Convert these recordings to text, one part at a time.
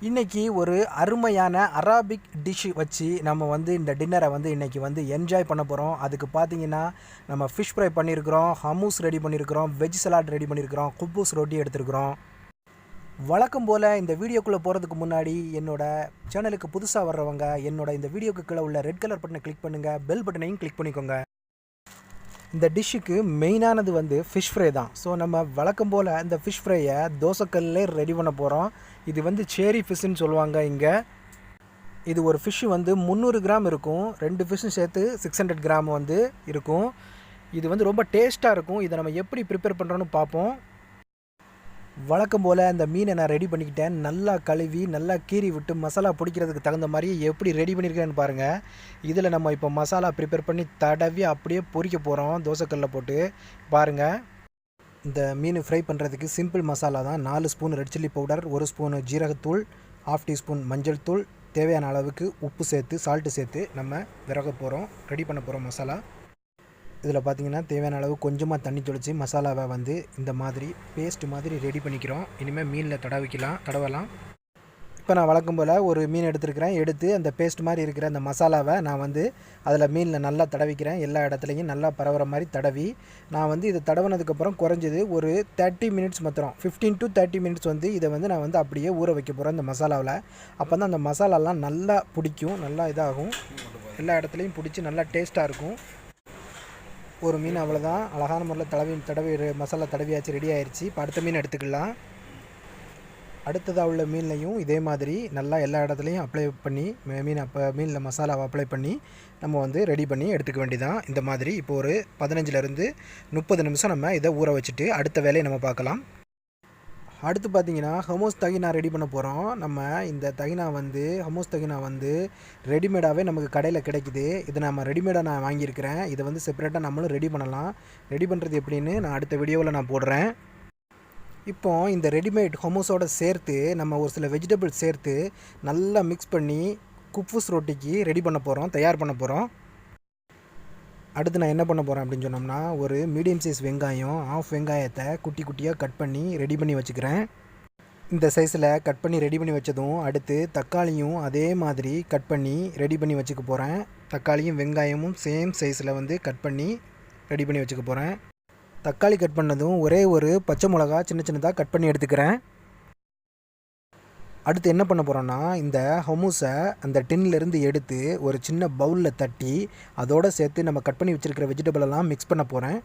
இன்றைக்கி ஒரு அருமையான அராபிக் டிஷ் வச்சு நம்ம இந்த டின்னரை இன்றைக்கி என்ஜாய் பண்ண போகிறோம். அதுக்கு பார்த்தீங்கன்னா நம்ம ஃபிஷ் ஃப்ரை பண்ணியிருக்கிறோம், ஹமூஸ் ரெடி பண்ணியிருக்கிறோம், வெஜ் சலாட் ரெடி பண்ணியிருக்கிறோம், குப்பூஸ் ரொட்டி எடுத்துருக்குறோம். வழக்கம் போல் இந்த வீடியோக்குள்ளே போகிறதுக்கு முன்னாடி என்னோடய சேனலுக்கு புதுசாக வர்றவங்க இந்த வீடியோக்கு கீழே உள்ள ரெட் கலர் பட்டனை கிளிக் பண்ணுங்கள், பெல் பட்டனையும் கிளிக் பண்ணிக்கோங்க. இந்த டிஷ்ஷுக்கு மெயினானது ஃபிஷ் ஃப்ரை தான். ஸோ நம்ம வழக்கம் போல் இந்த ஃபிஷ் ஃப்ரையை தோசைக்கல்லே ரெடி பண்ண போகிறோம். இது சேரி ஃபிஷ்ஷுன்னு சொல்லுவாங்க இங்கே. இது ஒரு ஃபிஷ்ஷு 300 கிராம் இருக்கும். 2 ஃபிஷ்ஷும் சேர்த்து 600 கிராம் இருக்கும். இது ரொம்ப டேஸ்ட்டாக இருக்கும். இதை நம்ம எப்படி ப்ரிப்பேர் பண்ணுறோன்னு பார்ப்போம். வழக்கம் போல் அந்த மீனை நான் ரெடி பண்ணிக்கிட்டேன். நல்லா கழுவி நல்லா கீறி விட்டு மசாலா பிடிக்கிறதுக்கு தகுந்த மாதிரி எப்படி ரெடி பண்ணியிருக்கேன்னு பாருங்கள். இதில் நம்ம இப்போ மசாலா ப்ரிப்பேர் பண்ணி தடவி அப்படியே பொரிக்க போகிறோம் தோசைக்கல்லில் போட்டு. பாருங்கள், இந்த மீன் ஃப்ரை பண்ணுறதுக்கு சிம்பிள் மசாலா தான். 4 spoon red chilli powder, 1 spoon ஜீரகத்தூள், 1/2 டீஸ்பூன் மஞ்சள் தூள், தேவையான அளவுக்கு உப்பு சேர்த்து சால்ட்டு சேர்த்து நம்ம விறக போகிறோம், ரெடி பண்ண போகிறோம் மசாலா. இதில் பார்த்திங்கன்னா தேவையான அளவு கொஞ்சமாக தண்ணி தெளித்து மசாலாவை இந்த மாதிரி பேஸ்ட் மாதிரி ரெடி பண்ணிக்கிறோம். இனிமேல் மீனில் தடவலாம். இப்போ நான் வழக்கம் போல் ஒரு மீன் எடுத்து அந்த பேஸ்ட் மாதிரி இருக்கிற அந்த மசாலாவை நான் அதில் மீனில் நல்லா தடவிக்கிறேன். எல்லா இடத்துலையும் நல்லா பரவுற மாதிரி தடவி நான் இதை தடவினதுக்கப்புறம் குறைஞ்சது ஒரு 30 மினிட்ஸ் மாத்திரம், 15 to 30 மினிட்ஸ் இதை நான் அப்படியே ஊற வைக்க போகிறேன் இந்த மசாலாவில். அப்போ தான் அந்த மசாலாலாம் நல்லா பிடிக்கும், நல்லா இதாகும், எல்லா இடத்துலையும் பிடிச்சி நல்லா டேஸ்ட்டாக இருக்கும். ஒரு மீன் அவ்வளோதான், அழகான முறையில் தடவி மசாலா தடவியாச்சு, ரெடி ஆயிடுச்சு. இப்போ அடுத்த மீன் எடுத்துக்கலாம். அடுத்ததாக உள்ள மீன்லையும் இதே மாதிரி நல்லா எல்லா இடத்துலையும் அப்ளை பண்ணி மீனில் மசாலாவை அப்ளை பண்ணி நம்ம ரெடி பண்ணி எடுத்துக்க வேண்டியதான். இந்த மாதிரி இப்போ ஒரு 15லேருந்து 30 நிமிஷம் நம்ம இதை ஊற வச்சுட்டு அடுத்த வேலையை நம்ம பார்க்கலாம். அடுத்து பார்த்திங்கன்னா ஹமூஸ் தகினா ரெடி பண்ண போகிறோம். நம்ம இந்த தகினா ஹமூஸ் தகினா ரெடிமேடாகவே நமக்கு கடையில் கிடைக்குது. இதை நம்ம ரெடிமேடாக நான் வாங்கியிருக்கிறேன். இதை செப்பரேட்டாக நம்மளும் ரெடி பண்ணலாம். ரெடி பண்ணுறது எப்படின்னு நான் அடுத்த வீடியோவில் நான் போடுறேன். இப்போ இந்த ரெடிமேட் ஹமூஸோடு சேர்த்து நம்ம ஒரு சில வெஜிடபிள்ஸ் சேர்த்து நல்லா மிக்ஸ் பண்ணி குப்பூஸ் ரொட்டிக்கு ரெடி பண்ண போகிறோம், தயார் பண்ண போகிறோம். அடுத்து நான் என்ன பண்ண போகிறேன் அப்படின்னு சொன்னோம்னா, ஒரு மீடியம் சைஸ் வெங்காயம், 1/2 வெங்காயத்தை குட்டி குட்டியாக கட் பண்ணி ரெடி பண்ணி வச்சுக்கிறேன். இந்த சைஸில் கட் பண்ணி ரெடி பண்ணி வச்சதும் அடுத்து தக்காளியும் அதே மாதிரி கட் பண்ணி ரெடி பண்ணி வச்சுக்க போகிறேன். தக்காளியும் வெங்காயமும் சேம் சைஸில் கட் பண்ணி ரெடி பண்ணி வச்சுக்க போகிறேன். தக்காளி கட் பண்ணதும் ஒரே ஒரு பச்சை மிளகா சின்ன சின்னதாக கட் பண்ணி எடுத்துக்கிறேன். அடுத்து என்ன பண்ண போகிறோன்னா, இந்த ஹமூஸை அந்த டின்லேருந்து எடுத்து ஒரு சின்ன பவுலில் தட்டி அதோடு சேர்த்து நம்ம கட் பண்ணி வச்சுருக்கிற வெஜிடபிளெல்லாம் மிக்ஸ் பண்ண போகிறேன்.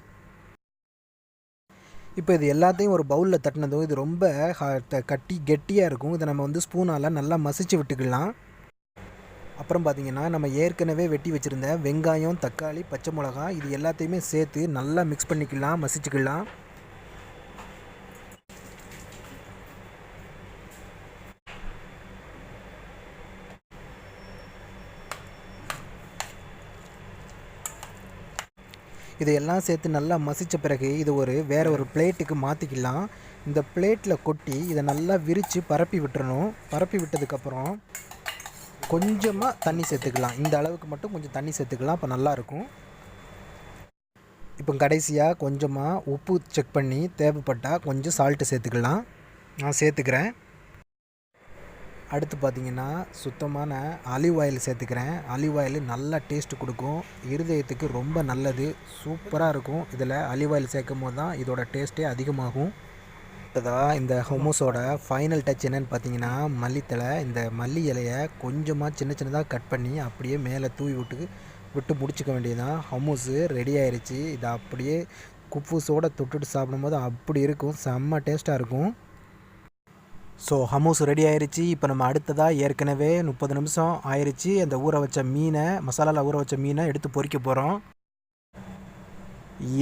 இப்போ இது எல்லாத்தையும் ஒரு பவுலில் தட்டினதும் இது ரொம்ப கெட்டியாக இருக்கும். இதை நம்ம ஸ்பூனால் நல்லா மசிச்சு விட்டுக்கலாம். அப்புறம் பார்த்திங்கன்னா நம்ம ஏற்கனவே வெட்டி வச்சுருந்த வெங்காயம், தக்காளி, பச்சை மிளகா இது எல்லாத்தையுமே சேர்த்து நல்லா மிக்ஸ் பண்ணிக்கலாம், மசிச்சுக்கலாம். இதையெல்லாம் சேர்த்து நல்லா மசித்த பிறகு இது வேறு ஒரு பிளேட்டுக்கு மாற்றிக்கலாம். இந்த பிளேட்டில் கொட்டி இதை நல்லா விரித்து பரப்பி விட்டுறணும். பரப்பி விட்டதுக்கப்புறம் கொஞ்சமாக தண்ணி சேர்த்துக்கலாம். இந்த அளவுக்கு மட்டும் கொஞ்சம் தண்ணி சேர்த்துக்கலாம், அப்போ நல்லாயிருக்கும். இப்போ கடைசியாக கொஞ்சமாக உப்பு செக் பண்ணி தேவைப்பட்டால் கொஞ்சம் சால்ட்டு சேர்த்துக்கலாம். நான் சேர்த்துக்கிறேன். அடுத்து பார்த்திங்கன்னா சுத்தமான ஆலிவ் ஆயில் சேர்த்துக்கிறேன். ஆலிவ் ஆயில் நல்லா டேஸ்ட்டு கொடுக்கும், இருதயத்துக்கு ரொம்ப நல்லது, சூப்பராக இருக்கும். இதில் ஆலிவ் ஆயில் சேர்க்கும் போது தான் இதோட டேஸ்ட்டே அதிகமாகும். அடுத்ததாக இந்த ஹமூஸோட ஃபைனல் டச் என்னென்னு பார்த்தீங்கன்னா, மல்லித்தலை. இந்த மல்லி இலையை கொஞ்சமாக சின்ன சின்னதாக கட் பண்ணி அப்படியே மேலே தூவி விட்டு முடிச்சிக்க வேண்டியதுதான். ஹமூஸு ரெடி ஆயிடுச்சு. இதை அப்படியே குப்பூஸோடு தொட்டுட்டு சாப்பிடும்போது அப்படி இருக்கும், செம்ம டேஸ்ட்டாக இருக்கும். ஸோ ஹமூஸ் ரெடி ஆயிடுச்சு. இப்போ நம்ம அடுத்ததாக ஏற்கனவே 30 நிமிஷம் ஆயிடுச்சு. அந்த மசாலாவில் ஊற வச்ச மீனை எடுத்து பொரிக்க போகிறோம்.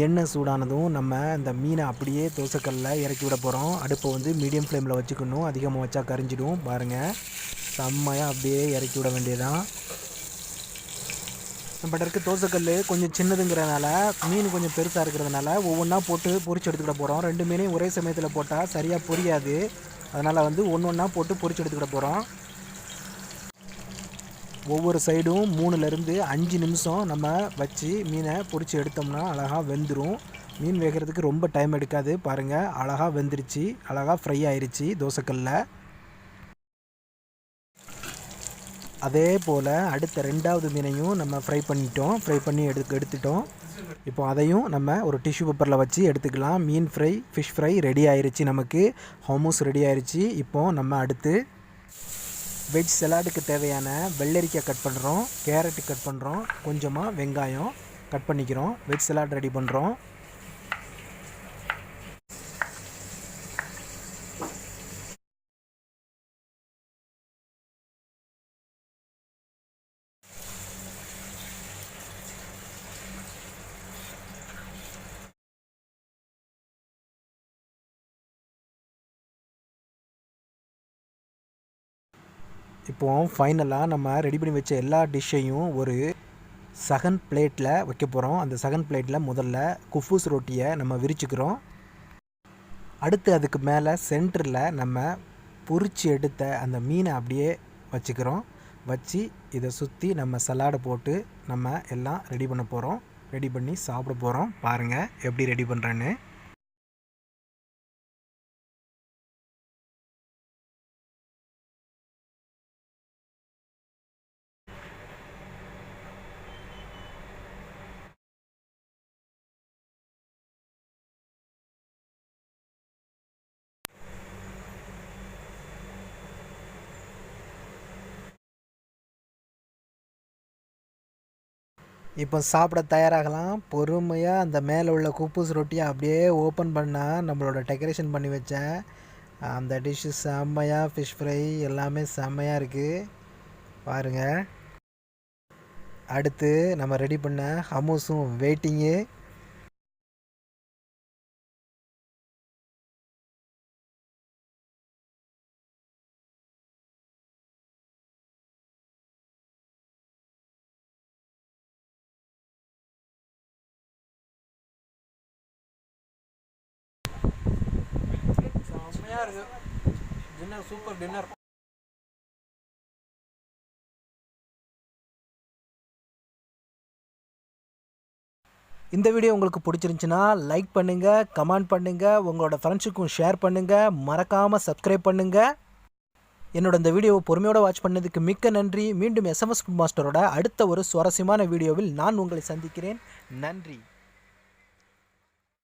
எண்ணெய் சூடானதும் நம்ம இந்த மீனை அப்படியே தோசைக்கல்லில் இறக்கி விட போகிறோம். அடுப்பை மீடியம் ஃப்ளேமில் வச்சுக்கணும், அதிகமாக வச்சா கரிஞ்சிடும். பாருங்கள், செம்மையாக அப்படியே இறக்கி விட வேண்டியதான். நம்மகிட்ட இருக்க தோசைக்கல் கொஞ்சம் சின்னதுங்கிறதுனால, மீன் கொஞ்சம் பெருசாக இருக்கிறதுனால ஒவ்வொன்றா போட்டு பொரிச்சு எடுத்துக்கிட போகிறோம். 2 மீனையும் ஒரே சமயத்தில் போட்டால் சரியாக பொரியாது. அதனால் ஒன்று ஒன்றா போட்டு பொரிச்சு எடுத்துக்கிட போகிறோம். ஒவ்வொரு சைடும் 3லேருந்து 5 நிமிஷம் நம்ம வச்சு மீனை பொரிச்சு எடுத்தோம்னா அழகாக வெந்துடும். மீன் வேகிறதுக்கு ரொம்ப டைம் எடுக்காது. பாருங்கள், அழகாக வெந்துருச்சு, அழகாக ஃப்ரை ஆயிடுச்சு தோசைக்கல்லில். அதே போல் அடுத்த 2வது மீனையும் நம்ம ஃப்ரை பண்ணி எடுத்துட்டோம். இப்போ அதையும் நம்ம ஒரு டிஷ்யூ பேப்பரில் வச்சு எடுத்துக்கலாம். மீன் ஃப்ரை, ஃபிஷ் ஃப்ரை ரெடி ஆயிருச்சு. நமக்கு ஹமூஸ் ரெடி ஆயிருச்சு. இப்போது நம்ம அடுத்து வெஜ் சலாடுக்கு தேவையான வெள்ளரிக்காய் கட் பண்ணுறோம், கேரட்டு கட் பண்ணுறோம், கொஞ்சமாக வெங்காயம் கட் பண்ணிக்கிறோம். வெஜ் சலாட் ரெடி பண்ணுறோம். இப்போது ஃபைனலாக நம்ம ரெடி பண்ணி வச்ச எல்லா டிஷ்ஷையும் ஒரு சகன் பிளேட்டில் வைக்க போகிறோம். அந்த சகன் பிளேட்டில் முதல்ல குஃபூஸ் ரொட்டியை நம்ம விரிச்சுக்கிறோம். அடுத்து அதுக்கு மேலே சென்டரில் நம்ம பொரிச்சு எடுத்த அந்த மீனை அப்படியே வச்சுக்கிறோம். வச்சு இதை சுற்றி நம்ம சலாடை போட்டு நம்ம எல்லாம் ரெடி பண்ண போகிறோம். ரெடி பண்ணி சாப்பிட போகிறோம். பாருங்கள் எப்படி ரெடி பண்ணுறேன்னு. இப்போ சாப்பிட தயாராகலாம். பொறுமையாக அந்த மேலே உள்ள குப்பூஸ் ரொட்டியை அப்படியே ஓப்பன் பண்ணால் நம்மளோட டெக்கரேஷன் பண்ணி வச்ச அந்த டிஷ்ஷு செம்மையாக, ஃபிஷ் ஃப்ரை எல்லாமே செம்மையாக இருக்குது. பாருங்கள். அடுத்து நம்ம ரெடி பண்ண ஹமூஸும் வெயிட்டிங்கு. செம்மையாக இருக்குது. Dinner super dinner. இந்த வீடியோ உங்களுக்கு பிடிச்சிருந்துச்சுன்னா லைக் பண்ணுங்கள், கமெண்ட் பண்ணுங்கள், உங்களோட ஃப்ரெண்ட்ஸுக்கும் ஷேர் பண்ணுங்கள், மறக்காமல் சப்ஸ்கிரைப் பண்ணுங்கள். என்னோட இந்த வீடியோவை பொறுமையோடு வாட்ச் பண்ணதுக்கு மிக்க நன்றி. மீண்டும் SMS ஃபுட் மாஸ்டரோட அடுத்த ஒரு சுவாரஸ்யமான வீடியோவில் நான் உங்களை சந்திக்கிறேன். நன்றி.